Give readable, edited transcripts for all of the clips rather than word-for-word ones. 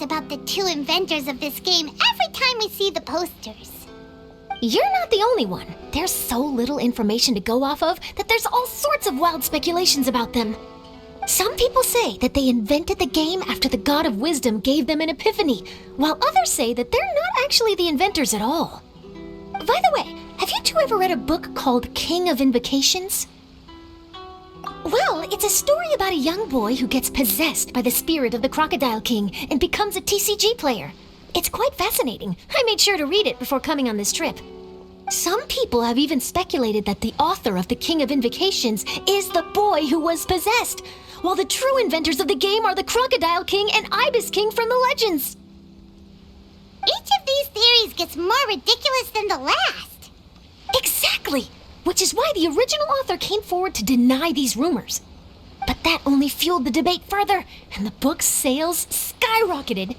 curious about the two inventors of this game every time we see the posters. You're not the only one. There's so little information to go off of that there's all sorts of wild speculations about them. Some people say that they invented the game after the God of Wisdom gave them an epiphany, while others say that they're not actually the inventors at all. By the way, have you two ever read a book called King of Invocations? Well, it's a story about a young boy who gets possessed by the spirit of the Crocodile King and becomes a TCG player. It's quite fascinating. I made sure to read it before coming on this trip. Some people have even speculated that the author of the King of Invocations is the boy who was possessed, while the true inventors of the game are the Crocodile King and Ibis King from the legends. Each of these theories gets more ridiculous than the last. Exactly! Which is why the original author came forward to deny these rumors. But that only fueled the debate further, and the book's sales skyrocketed.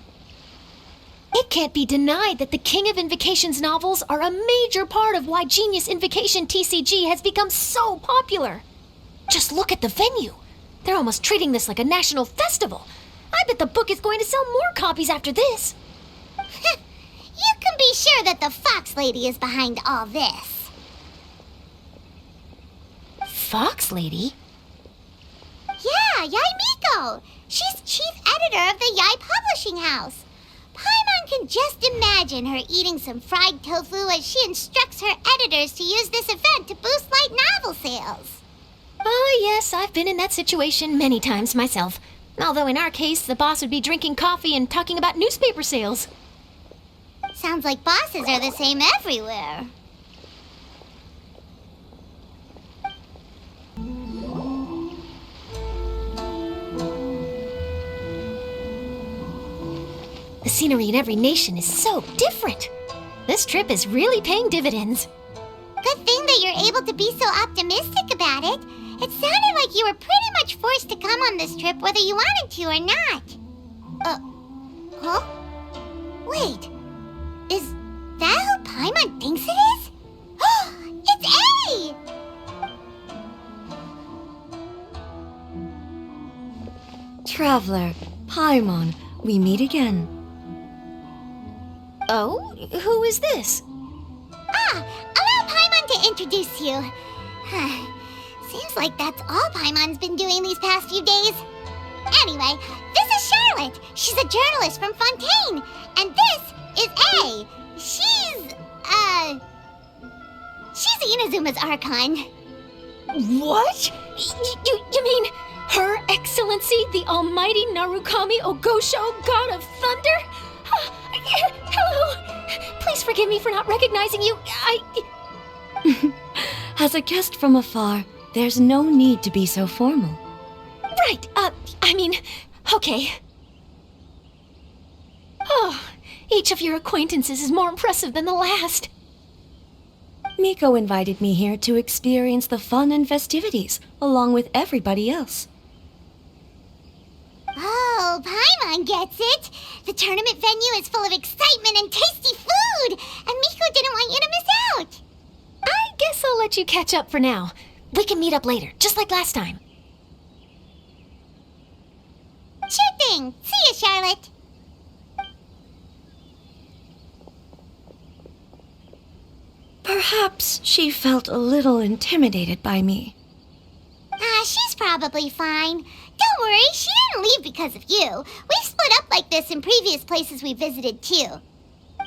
It can't be denied that the King of Invocations novels are a major part of why Genius Invocation TCG has become so popular. Just look at the venue. They're almost treating this like a national festival. I bet the book is going to sell more copies after this. You can be sure that the Fox Lady is behind all this. Fox Lady? Yeah, Yai Miko. She's chief editor of the Yai Publishing House. Paimon can just imagine her eating some fried tofu as she instructs her editors to use this event to boost light novel sales. Oh, yes, I've been in that situation many times myself. Although in our case, the boss would be drinking coffee and talking about newspaper sales. Sounds like bosses are the same everywhere. The scenery in every nation is so different. This trip is really paying dividends. Good thing that you're able to be so optimistic about it. It sounded like you were pretty much forced to come on this trip whether you wanted to or not. Huh? Wait, is that who Paimon thinks it is? It's A! Traveler, Paimon, we meet again. Oh, who is this? Allow Paimon to introduce you. Seems like that's all Paimon's been doing these past few days. Anyway, this is Charlotte. She's a journalist from Fontaine. And this is A. She's Inazuma's Archon. What? You mean Her Excellency, the Almighty Narukami Ogosho, God of Thunder? Hello. Please forgive me for not recognizing you. As a guest from afar, there's no need to be so formal. Right, okay. Oh, each of your acquaintances is more impressive than the last. Miko invited me here to experience the fun and festivities, along with everybody else. Oh, Paimon gets it. The tournament venue is full of excitement and tasty food, and Miko didn't want you to miss out. I guess I'll let you catch up for now. We can meet up later, just like last time. Sure thing. See you, Charlotte. Perhaps she felt a little intimidated by me. She's probably fine. Don't worry, she didn't leave because of you. We've split up like this in previous places we visited, too.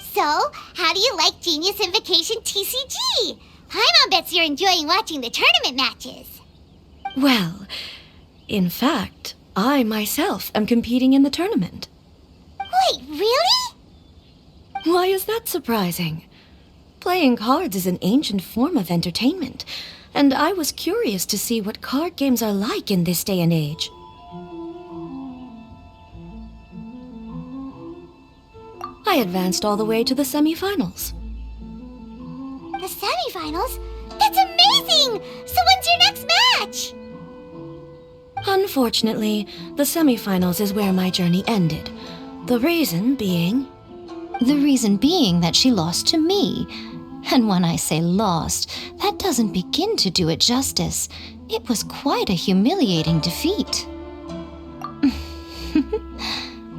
So, how do you like Genius Invocation TCG? Paimon bets you're enjoying watching the tournament matches. Well, in fact, I myself am competing in the tournament. Wait, really? Why is that surprising? Playing cards is an ancient form of entertainment, and I was curious to see what card games are like in this day and age. I advanced all the way to the semifinals. The semifinals? That's amazing! So when's your next match? Unfortunately, the semifinals is where my journey ended. The reason being... The reason being that she lost to me. And when I say lost, that doesn't begin to do it justice. It was quite a humiliating defeat.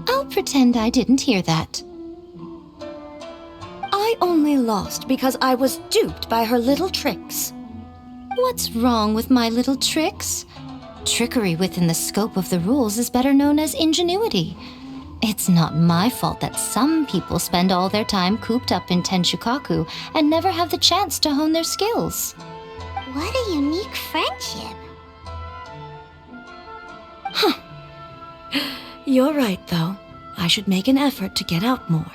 I'll pretend I didn't hear that. I only lost because I was duped by her little tricks. What's wrong with my little tricks? Trickery within the scope of the rules is better known as ingenuity. It's not my fault that some people spend all their time cooped up in Tenshukaku and never have the chance to hone their skills. What a unique friendship. You're right, though. I should make an effort to get out more.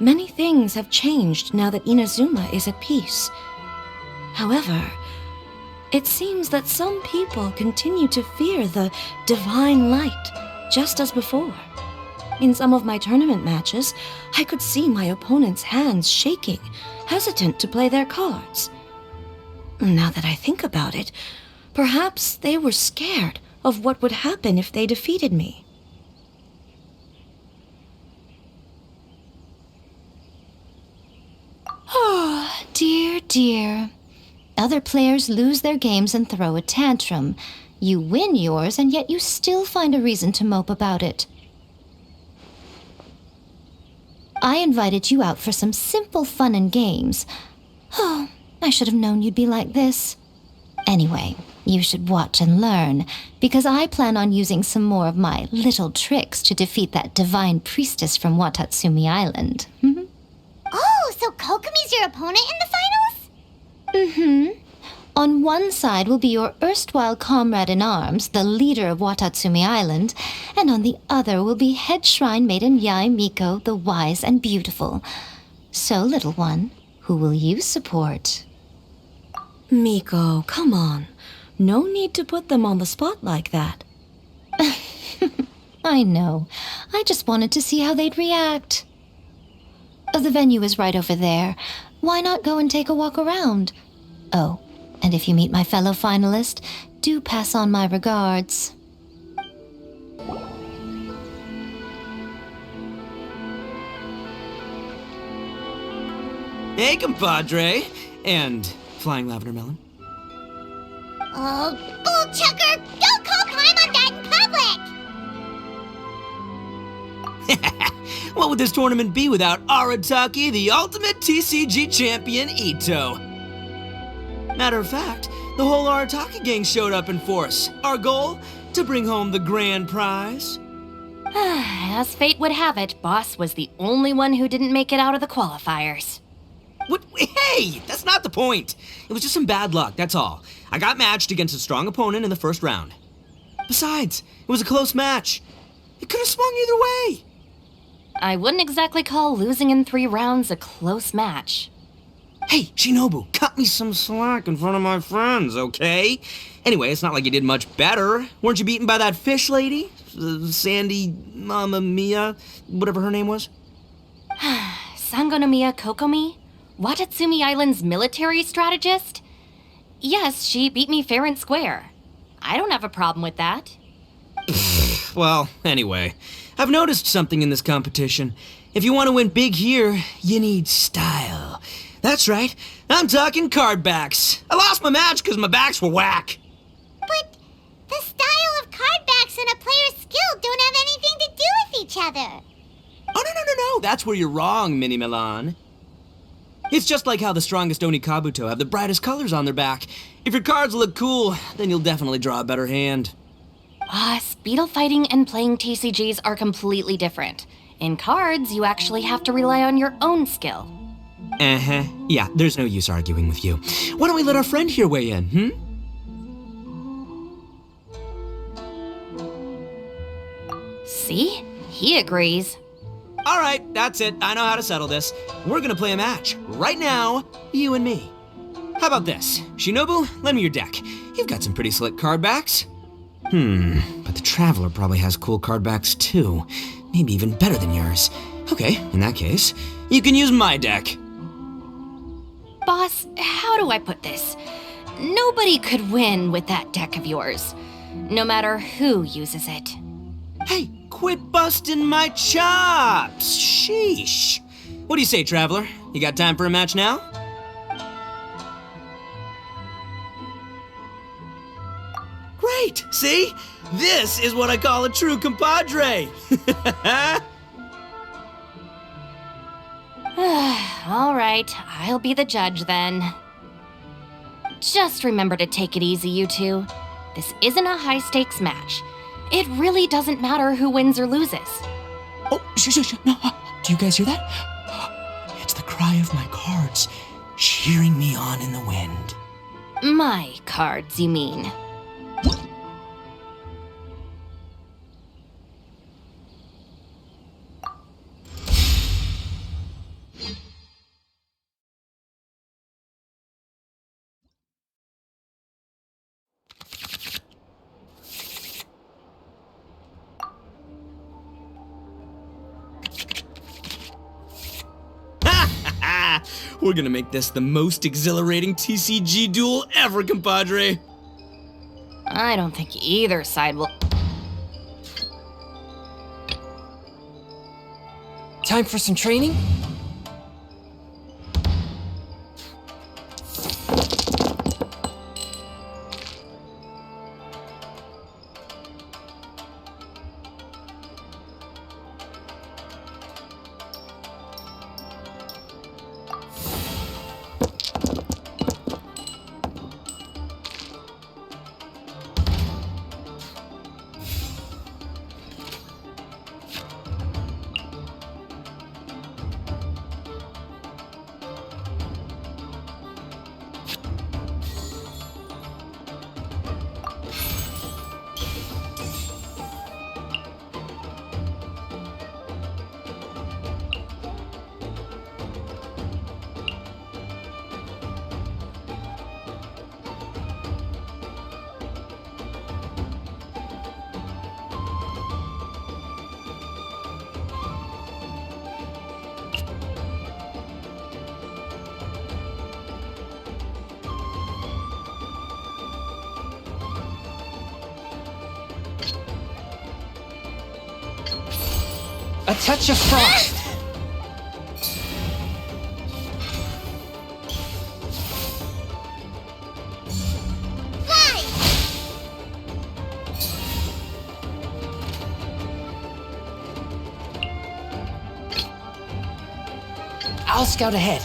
Many things have changed now that Inazuma is at peace. However, it seems that some people continue to fear the divine light, just as before. In some of my tournament matches, I could see my opponent's hands shaking, hesitant to play their cards. Now that I think about it, perhaps they were scared of what would happen if they defeated me. Oh, dear, dear. Other players lose their games and throw a tantrum. You win yours, and yet you still find a reason to mope about it. I invited you out for some simple fun and games. Oh, I should have known you'd be like this. Anyway, you should watch and learn, because I plan on using some more of my little tricks to defeat that divine priestess from Watatsumi Island. Oh, so Kokomi's your opponent in the finals? Mm-hmm. On one side will be your erstwhile comrade in arms, the leader of Watatsumi Island, and on the other will be head shrine maiden Yae Miko, the wise and beautiful. So, little one, who will you support? Miko, come on. No need to put them on the spot like that. I know. I just wanted to see how they'd react. The venue is right over there. Why not go and take a walk around? Oh, and if you meet my fellow finalist, do pass on my regards. Hey, compadre. And Flying Lavender Melon. Oh, bull chucker! Don't call Paimon that in public! What would this tournament be without Arataki, the ultimate TCG champion, Ito? Matter of fact, the whole Arataki gang showed up in force. Our goal? To bring home the grand prize. As fate would have it, Boss was the only one who didn't make it out of the qualifiers. What? Hey, that's not the point. It was just some bad luck, that's all. I got matched against a strong opponent in the first round. Besides, it was a close match. It could have swung either way. I wouldn't exactly call losing in 3 rounds a close match. Hey, Shinobu, cut me some slack in front of my friends, okay? Anyway, it's not like you did much better. Weren't you beaten by that fish lady? Sandy Mamma Mia, whatever her name was? Sangonomiya Kokomi? Watatsumi Island's military strategist? Yes, she beat me fair and square. I don't have a problem with that. Well, anyway, I've noticed something in this competition. If you want to win big here, you need style. That's right, I'm talking card backs. I lost my match because my backs were whack. But the style of card backs and a player's skill don't have anything to do with each other. Oh, no, that's where you're wrong, Mini Milan. It's just like how the strongest Oni Kabuto have the brightest colors on their back. If your cards look cool, then you'll definitely draw a better hand. Speedle fighting and playing TCGs are completely different. In cards, you actually have to rely on your own skill. Uh-huh. Yeah, there's no use arguing with you. Why don't we let our friend here weigh in, See? He agrees. All right, that's it. I know how to settle this. We're gonna play a match. Right now, you and me. How about this? Shinobu, lend me your deck. You've got some pretty slick card backs. But the Traveler probably has cool card backs too. Maybe even better than yours. Okay, in that case, you can use my deck. Boss, how do I put this? Nobody could win with that deck of yours, no matter who uses it. Hey, quit busting my chops! Sheesh. What do you say, Traveler? You got time for a match now? great! See? This is what I call a true compadre! All right, I'll be the judge then. Just remember to take it easy, you two. This isn't a high-stakes match. It really doesn't matter who wins or loses. Oh, shh. No, do you guys hear that? It's the cry of my cards, cheering me on in the wind. My cards, you mean? We're gonna make this the most exhilarating TCG duel ever, compadre. I don't think either side will. Time for some training? A touch of frost! Fly! I'll scout ahead.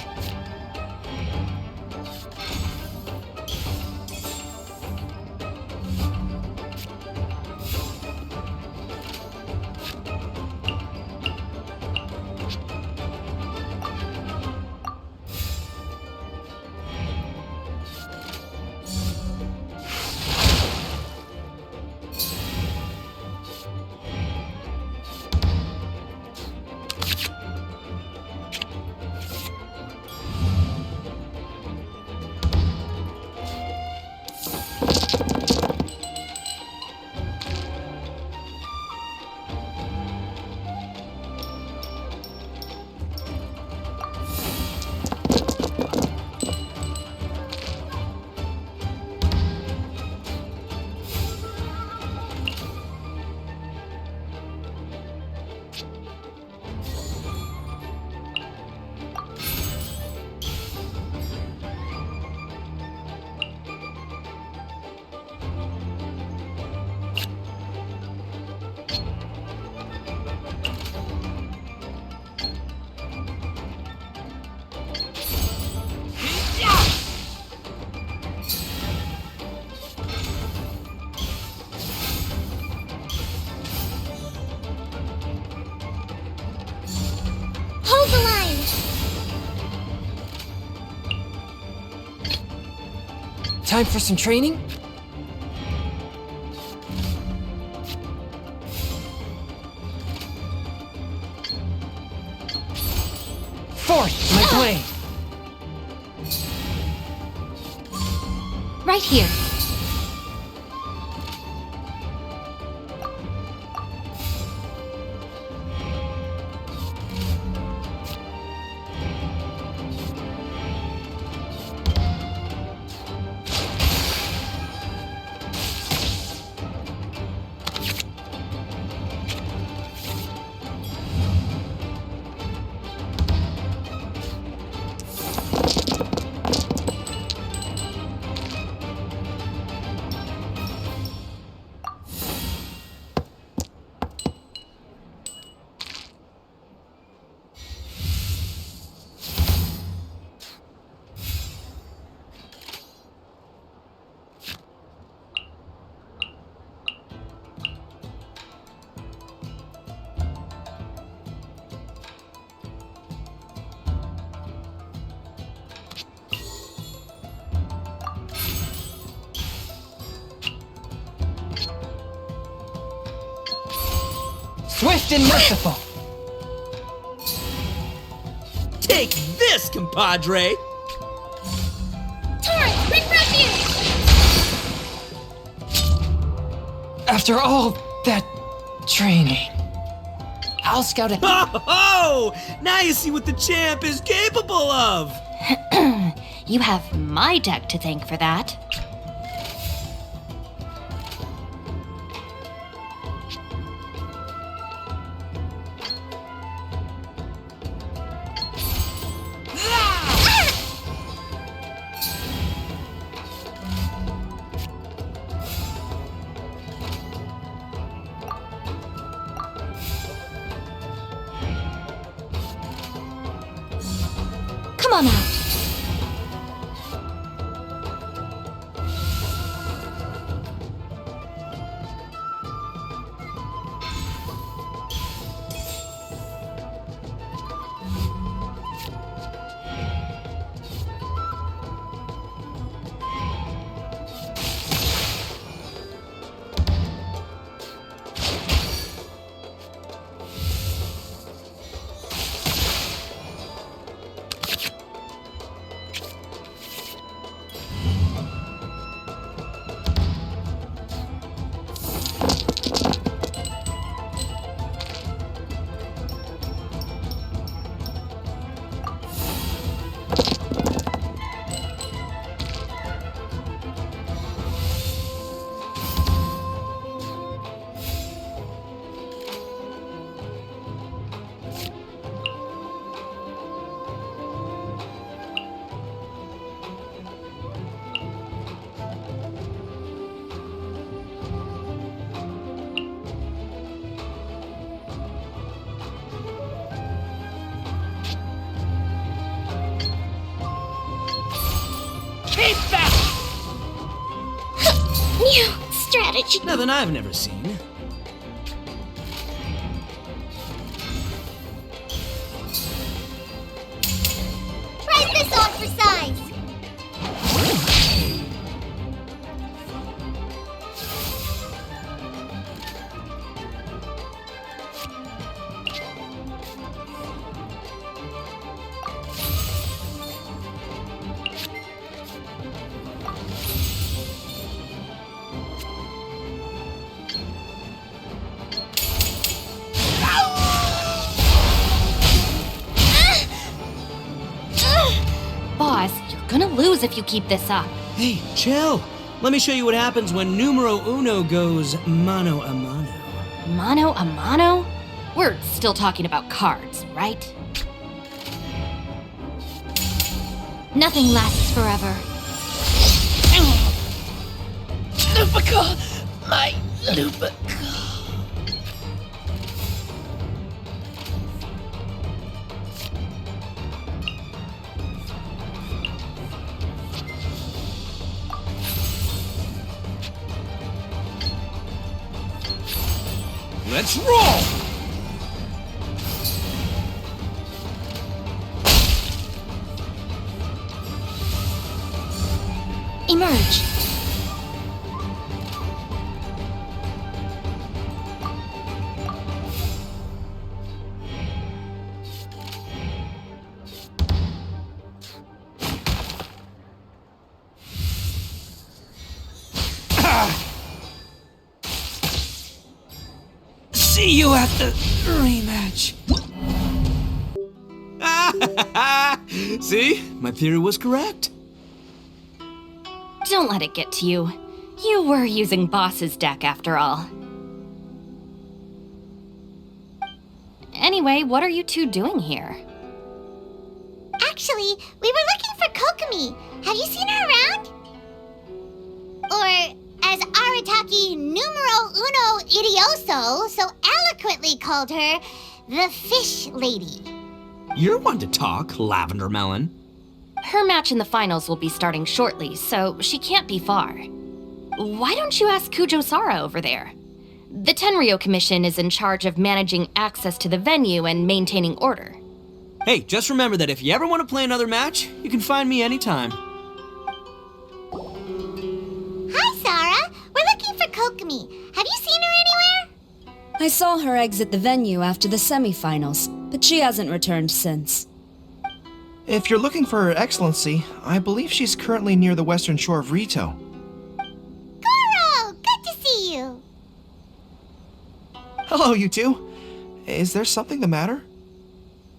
Hold the line! Time for some training? Forth, my blade! Right here. Swift and merciful. Take this, compadre! Torrent, bring refuge! After all that training, I'll scout ahead. Oh! Now you see what the champ is capable of! You have my deck to thank for that. Come on out. Keep back! New strategy. Nothing I've never seen. Price this on for size. Boss, you're gonna lose if you keep this up. Hey, chill. Let me show you what happens when numero uno goes mano a mano. Mano a mano? We're still talking about cards, right? Nothing lasts forever. Lupica! My Lupica! Let's roll! Emerge. See you at the rematch. See? My theory was correct. Don't let it get to you. You were using Boss's deck after all. Anyway, what are you two doing here? Actually, we were looking for Kokomi. Have you seen her around? Or, as Arataki numero uno idioso so eloquently called her, the Fish Lady. You're one to talk, Lavender Melon. Her match in the finals will be starting shortly, so she can't be far. Why don't you ask Kujo-Sara over there? The Tenryo Commission is in charge of managing access to the venue and maintaining order. Hey, just remember that if you ever want to play another match, you can find me anytime. Hi, Sarah. We're looking for Kokomi. Have you seen her anywhere? I saw her exit the venue after the semifinals, but she hasn't returned since. If you're looking for Her Excellency, I believe she's currently near the western shore of Rito. Goro, good to see you. Hello, you two. Is there something the matter?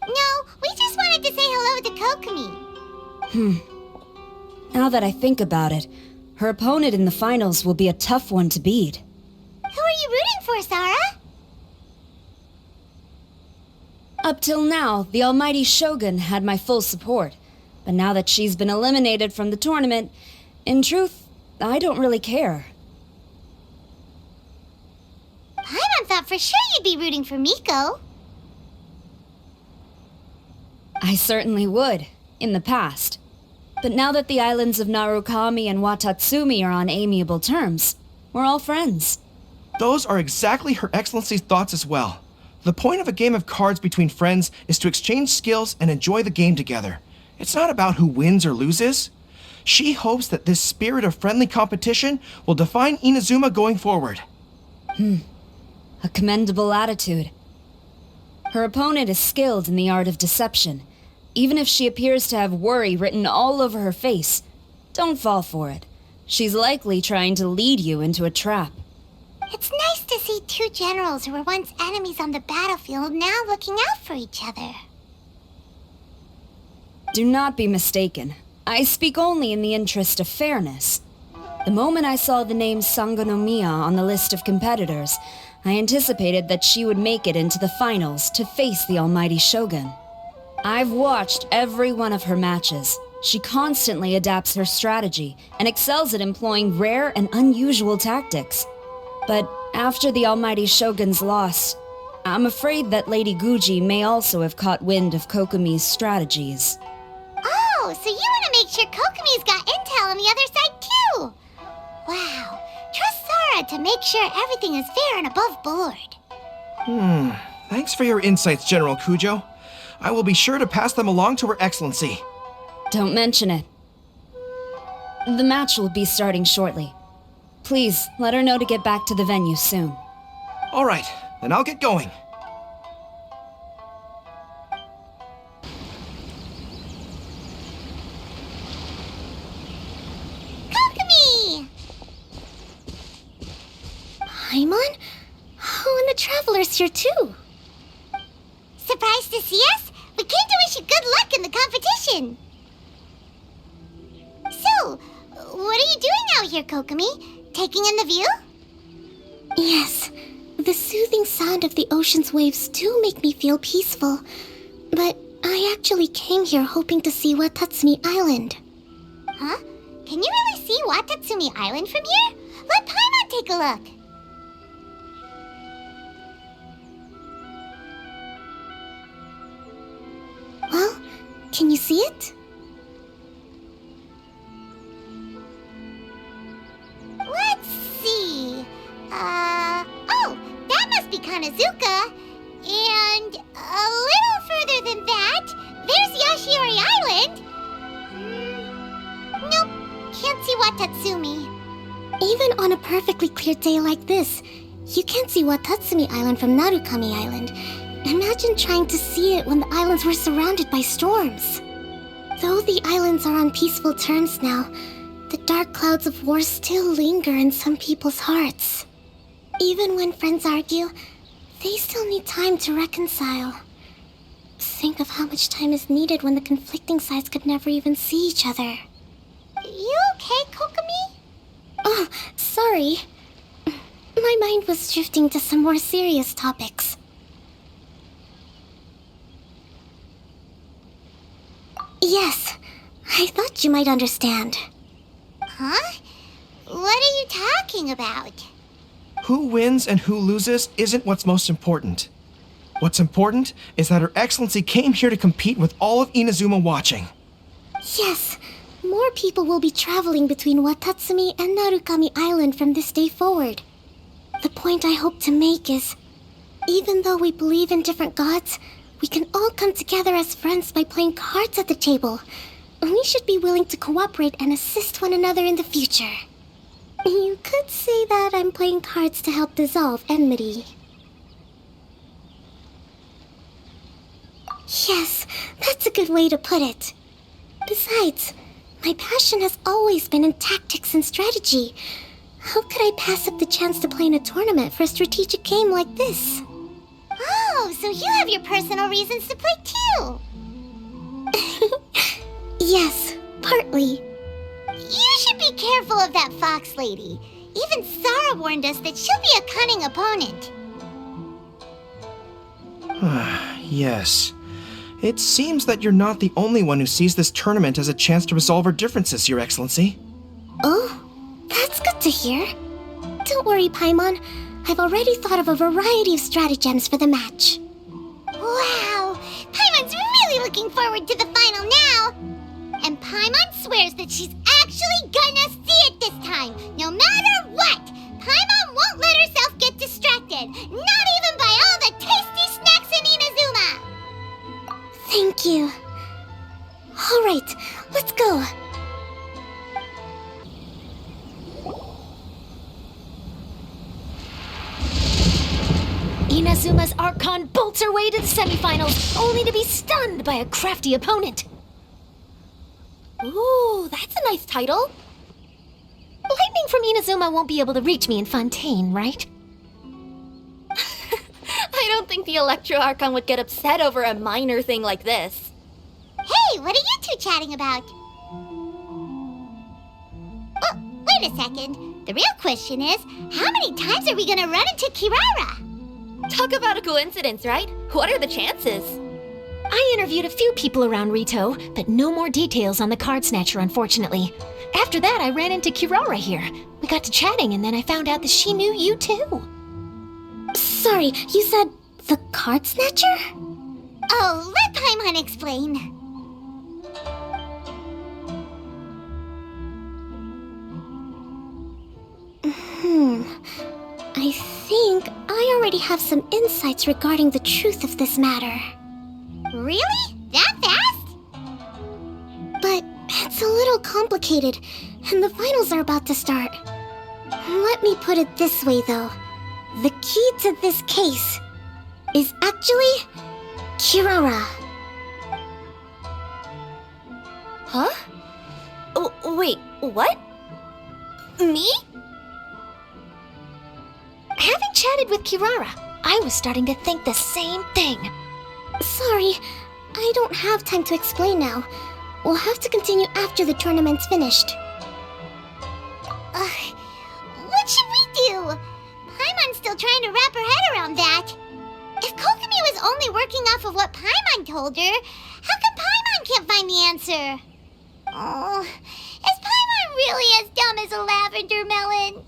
No, we just wanted to say hello to Kokomi. Now that I think about it, her opponent in the finals will be a tough one to beat. Who are you rooting for, Sara? Up till now, the almighty Shogun had my full support. But now that she's been eliminated from the tournament, in truth, I don't really care. Paimon thought for sure you'd be rooting for Miko. I certainly would, in the past. But now that the islands of Narukami and Watatsumi are on amiable terms, we're all friends. Those are exactly Her Excellency's thoughts as well. The point of a game of cards between friends is to exchange skills and enjoy the game together. It's not about who wins or loses. She hopes that this spirit of friendly competition will define Inazuma going forward. A commendable attitude. Her opponent is skilled in the art of deception. Even if she appears to have worry written all over her face, don't fall for it. She's likely trying to lead you into a trap. It's nice to see two generals who were once enemies on the battlefield now looking out for each other. Do not be mistaken. I speak only in the interest of fairness. The moment I saw the name Sangonomiya on the list of competitors, I anticipated that she would make it into the finals to face the almighty Shogun. I've watched every one of her matches. She constantly adapts her strategy and excels at employing rare and unusual tactics. But after the almighty Shogun's loss, I'm afraid that Lady Guji may also have caught wind of Kokomi's strategies. Oh, so you want to make sure Kokomi's got intel on the other side too? Wow, trust Sara to make sure everything is fair and above board. Thanks for your insights, General Kujo. I will be sure to pass them along to Her Excellency. Don't mention it. The match will be starting shortly. Please, let her know to get back to the venue soon. All right, then I'll get going. Kokomi! Paimon? Oh, and the Traveler's here too. Surprised to see us? We came to wish you good luck in the competition. So, what are you doing out here, Kokomi? Taking in the view? Yes, the soothing sound of the ocean's waves do make me feel peaceful. But I actually came here hoping to see Watatsumi Island. Huh? Can you really see Watatsumi Island from here? Let Paimon take a look. Well, can you see it? Let's see. Oh, that must be Kanazuka. And a little further than that, there's Yashiori Island. Nope, can't see Watatsumi. Even on a perfectly clear day like this, you can't see Watatsumi Island from Narukami Island. Imagine trying to see it when the islands were surrounded by storms. Though the islands are on peaceful terms now, the dark clouds of war still linger in some people's hearts. Even when friends argue, they still need time to reconcile. Think of how much time is needed when the conflicting sides could never even see each other. You okay, Kokomi? Oh, sorry. My mind was drifting to some more serious topics. Yes, I thought you might understand. Huh? What are you talking about? Who wins and who loses isn't what's most important. What's important is that Her Excellency came here to compete with all of Inazuma watching. Yes, more people will be traveling between Watatsumi and Narukami Island from this day forward. The point I hope to make is, even though we believe in different gods, we can all come together as friends by playing cards at the table. We should be willing to cooperate and assist one another in the future. You could say that I'm playing cards to help dissolve enmity. Yes, that's a good way to put it. Besides, my passion has always been in tactics and strategy. How could I pass up the chance to play in a tournament for a strategic game like this? Oh, so you have your personal reasons to play too. Yes, partly. You should be careful of that fox lady. Even Sarah warned us that she'll be a cunning opponent. Yes. It seems that you're not the only one who sees this tournament as a chance to resolve our differences, Your Excellency. Oh, that's good to hear. Don't worry, Paimon. I've already thought of a variety of stratagems for the match. Wow! Paimon's really looking forward to the final now! And Paimon swears that she's actually gonna see it this time, no matter what! Paimon won't let herself get distracted, not even by all the tasty snacks in Inazuma! Thank you. All right, let's go. Inazuma's Archon bolts her way to the semifinals, only to be stunned by a crafty opponent. Ooh, that's a nice title. Lightning from Inazuma won't be able to reach me in Fontaine, right? I don't think the Electro Archon would get upset over a minor thing like this. Hey, what are you two chatting about? Oh, wait a second. The real question is, how many times are we gonna run into Kirara? Talk about a coincidence, right? What are the chances? I interviewed a few people around Rito, but no more details on the card snatcher, unfortunately. After that, I ran into Kirara here. We got to chatting, and then I found out that she knew you too. Sorry, you said the card snatcher? Oh, let Paimon explain. I think I already have some insights regarding the truth of this matter. Really? That fast? But it's a little complicated, and the finals are about to start. Let me put it this way, though. The key to this case is actually Kirara. Huh? Oh, wait, what? Me? Having chatted with Kirara, I was starting to think the same thing. Sorry, I don't have time to explain now. We'll have to continue after the tournament's finished. What should we do? Paimon's still trying to wrap her head around that. If Kokomi was only working off of what Paimon told her, how come Paimon can't find the answer? Oh, is Paimon really as dumb as a lavender melon?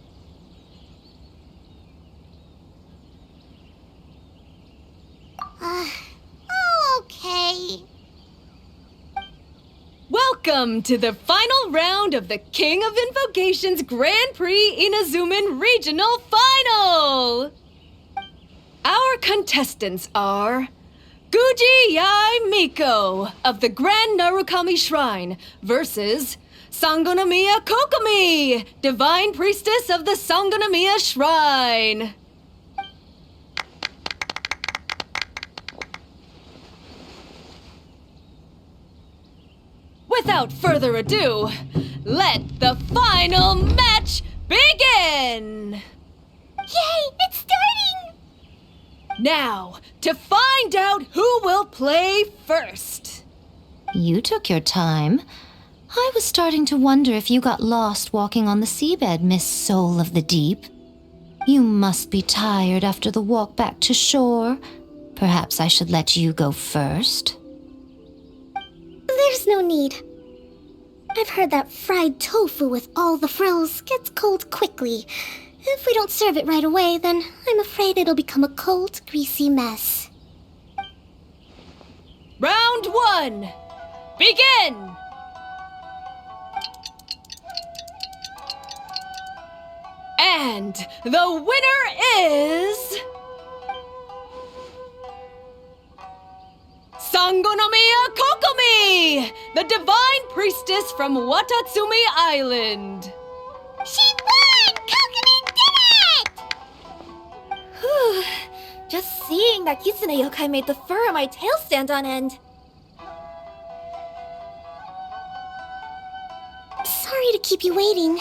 Oh, okay. Welcome to the final round of the King of Invocations Grand Prix Inazuman Regional Final! Our contestants are Guji Yai Miko of the Grand Narukami Shrine versus Sangonomiya Kokomi, Divine Priestess of the Sangonomiya Shrine. Without further ado, let the final match begin! Yay, it's starting! Now, to find out who will play first. You took your time. I was starting to wonder if you got lost walking on the seabed, Miss Soul of the Deep. You must be tired after the walk back to shore. Perhaps I should let you go first. There's no need. I've heard that fried tofu with all the frills gets cold quickly. If we don't serve it right away, then I'm afraid it'll become a cold, greasy mess. Round 1, begin! And the winner is... Sangonomiya Kokomi, the Divine Priestess from Watatsumi Island. She won! Kokomi did it! Just see seeing that Kitsune yokai made the fur on my tail stand on end. Sorry to keep you waiting.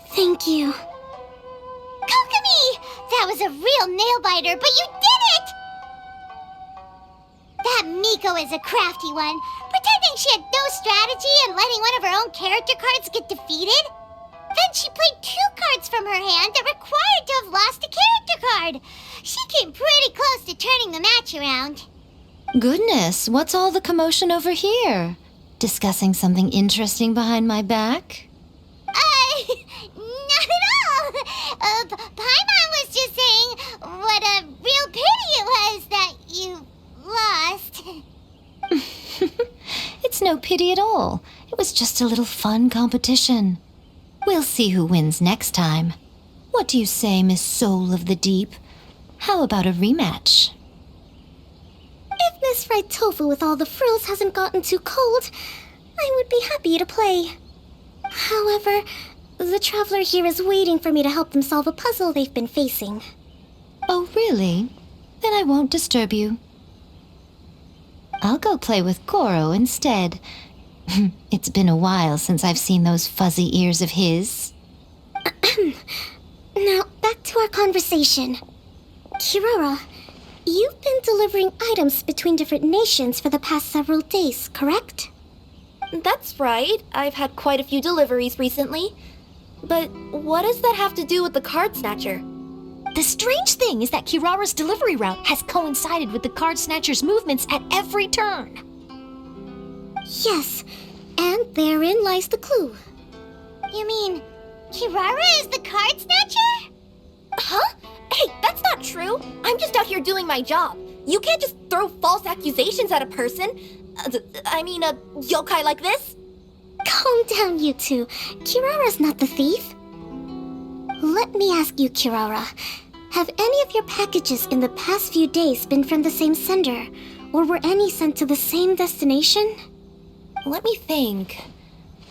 Thank you. Kokomi! That was a real nail-biter, but you did it! That Miko is a crafty one, pretending she had no strategy and letting one of her own character cards get defeated. Then she played 2 cards from her hand that required to have lost a character card. She came pretty close to turning the match around. Goodness, what's all the commotion over here? Discussing something interesting behind my back? Not at all. Paimon was just saying what a real pity it was that you lost. It's no pity at all. It was just a little fun competition. We'll see who wins next time. What do you say, Miss Soul of the Deep? How about a rematch? If Miss Fried Tofu with all the frills hasn't gotten too cold, I would be happy to play. However, the traveler here is waiting for me to help them solve a puzzle they've been facing. Oh, really? Then I won't disturb you. I'll go play with Goro instead. It's been a while since I've seen those fuzzy ears of his. Now, back to our conversation. Kirara, you've been delivering items between different nations for the past several days, correct? That's right. I've had quite a few deliveries recently. But what does that have to do with the card snatcher? The strange thing is that Kirara's delivery route has coincided with the card snatcher's movements at every turn. Yes, and therein lies the clue. You mean Kirara is the card snatcher? Huh? Hey, that's not true. I'm just out here doing my job. You can't just throw false accusations at a person. A yokai like this. Calm down, you two. Kirara's not the thief. Let me ask you, Kirara. Have any of your packages in the past few days been from the same sender? Or were any sent to the same destination? Let me think.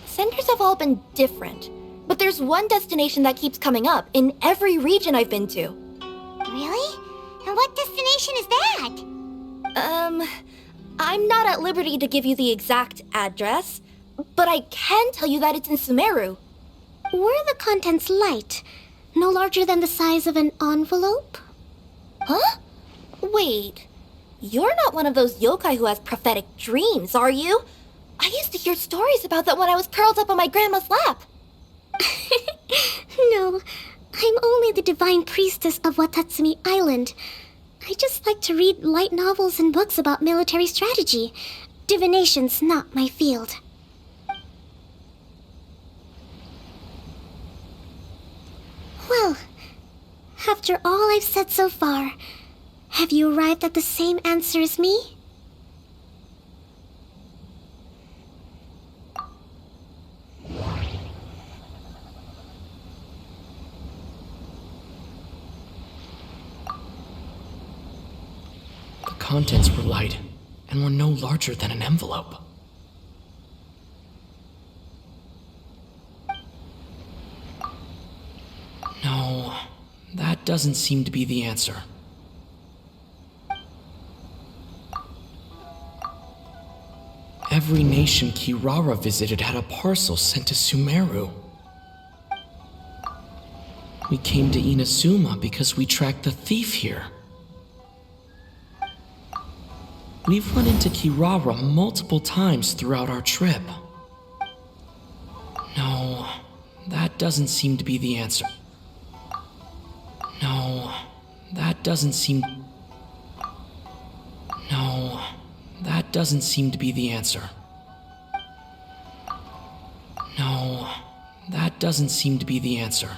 Senders have all been different. But there's one destination that keeps coming up in every region I've been to. Really? And what destination is that? I'm not at liberty to give you the exact address, but I can tell you that it's in Sumeru. Were the contents light? No larger than the size of an envelope? Huh? Wait. You're not one of those yokai who has prophetic dreams, are you? I used to hear stories about that when I was curled up on my grandma's lap. No, I'm only the divine priestess of Watatsumi Island. I just like to read light novels and books about military strategy. Divination's not my field. Well, after all I've said so far, have you arrived at the same answer as me? The contents were light and were no larger than an envelope. No, that doesn't seem to be the answer. Every nation Kirara visited had a parcel sent to Sumeru. We came to Inazuma because we tracked the thief here. We've run into Kirara multiple times throughout our trip. No, that doesn't seem to be the answer. No, that doesn't seem... No, that doesn't seem to be the answer. No, that doesn't seem to be the answer.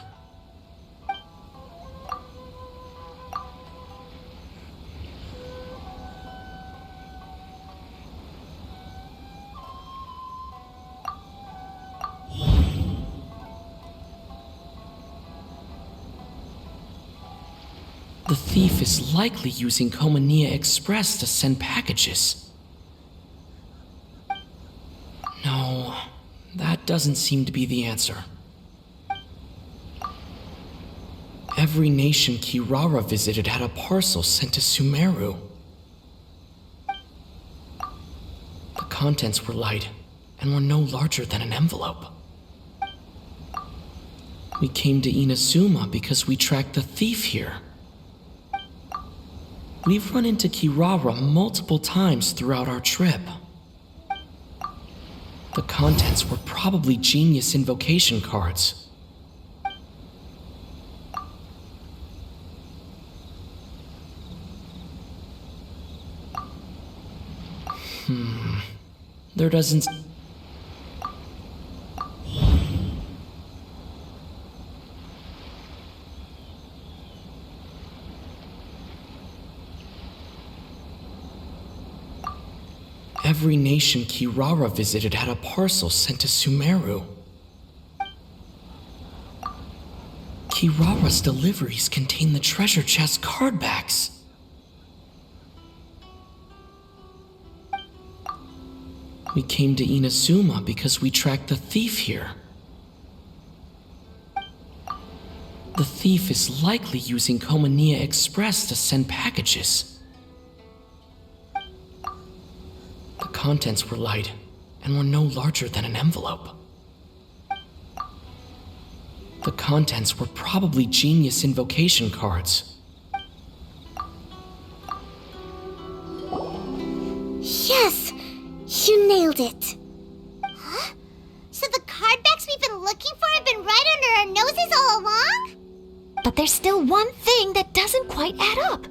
The thief is likely using Komania Express to send packages. No, that doesn't seem to be the answer. Every nation Kirara visited had a parcel sent to Sumeru. The contents were light and were no larger than an envelope. We came to Inazuma because we tracked the thief here. We've run into Kirara multiple times throughout our trip. The contents were probably genius invocation cards. There doesn't... Every nation Kirara visited had a parcel sent to Sumeru. Kirara's deliveries contain the treasure chest cardbacks. We came to Inazuma because we tracked the thief here. The thief is likely using Komania Express to send packages. The contents were light and were no larger than an envelope. The contents were probably genius invocation cards. Yes! You nailed it. Huh? So the cardbacks we've been looking for have been right under our noses all along? But there's still one thing that doesn't quite add up.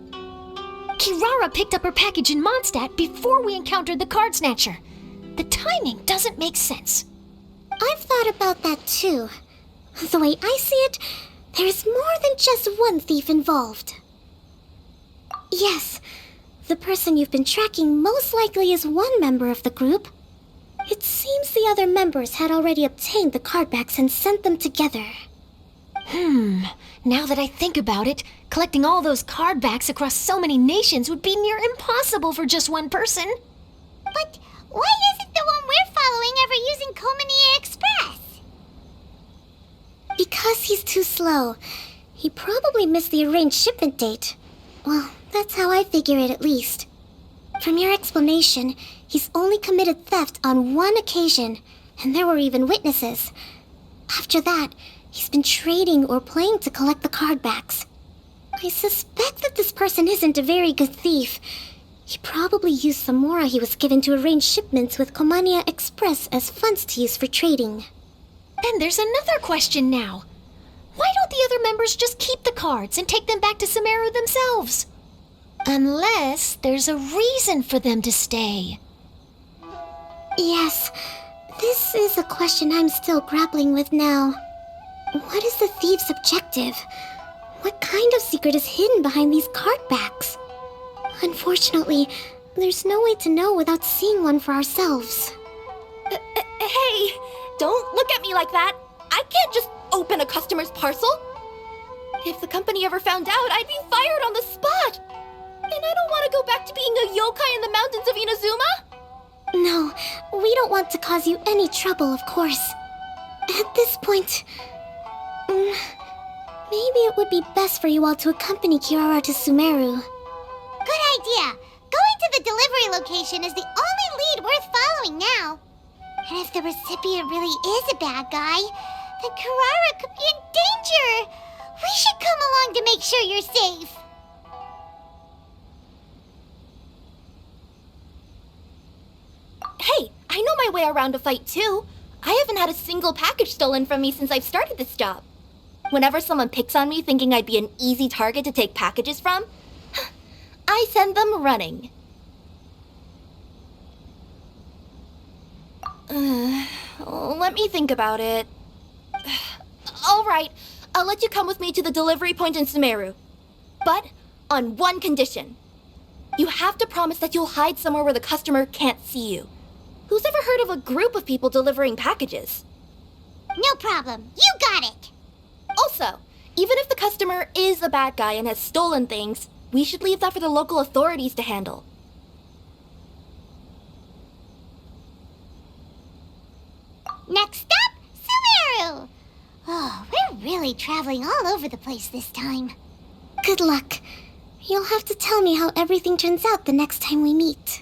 Kirara picked up her package in Mondstadt before we encountered the card snatcher. The timing doesn't make sense. I've thought about that too. The way I see it, there's more than just one thief involved. Yes, the person you've been tracking most likely is one member of the group. It seems the other members had already obtained the cardbacks and sent them together. Now that I think about it, collecting all those cardbacks across so many nations would be near impossible for just one person. But why isn't the one we're following ever using Komania Express? Because he's too slow. He probably missed the arranged shipment date. Well, that's how I figure it at least. From your explanation, he's only committed theft on one occasion, and there were even witnesses. After that, he's been trading or playing to collect the cardbacks. I suspect that this person isn't a very good thief. He probably used some mora he was given to arrange shipments with Komania Express as funds to use for trading. Then there's another question now. Why don't the other members just keep the cards and take them back to Sumeru themselves? Unless there's a reason for them to stay. Yes, this is a question I'm still grappling with now. What is the thief's objective? What kind of secret is hidden behind these cardbacks? Unfortunately, there's no way to know without seeing one for ourselves. Hey, don't look at me like that. I can't just open a customer's parcel. If the company ever found out, I'd be fired on the spot. And I don't want to go back to being a yokai in the mountains of Inazuma. No, we don't want to cause you any trouble, of course. At this point, maybe it would be best for you all to accompany Kirara to Sumeru. Good idea. Going to the delivery location is the only lead worth following now. And if the recipient really is a bad guy, then Kirara could be in danger. We should come along to make sure you're safe. Hey, I know my way around a fight too. I haven't had a single package stolen from me since I've started this job. Whenever someone picks on me thinking I'd be an easy target to take packages from, I send them running. Let me think about it. All right, I'll let you come with me to the delivery point in Sumeru. But on one condition. You have to promise that you'll hide somewhere where the customer can't see you. Who's ever heard of a group of people delivering packages? No problem. You got it. Also, even if the customer is a bad guy and has stolen things, we should leave that for the local authorities to handle. Next up, Sumeru! Oh, we're really traveling all over the place this time. Good luck. You'll have to tell me how everything turns out the next time we meet.